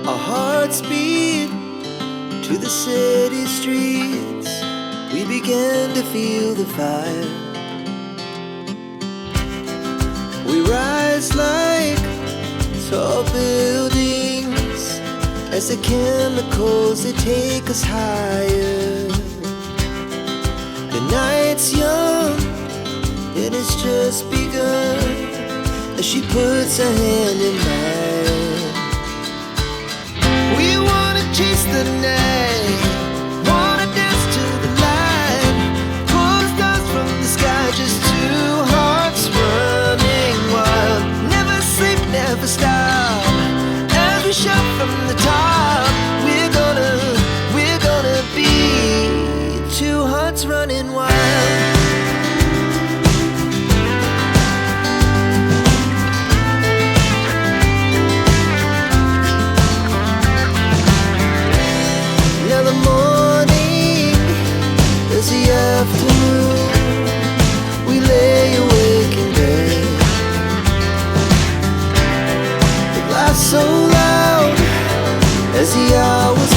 Our hearts beat to the city streets. We began to feel the fire. We rise like tall buildings as the chemicals, they take us higher. The night's young and it's just begun as she puts her hand in mine. We wanna chase the night, wanna dance to the light, pull stars from the sky, just two hearts running wild. Never sleep, never stop, as we shout from the top. We're gonna be two hearts running wild. Now the morning is the afternoon. We lay awake in bed. The laughs so loud as the hours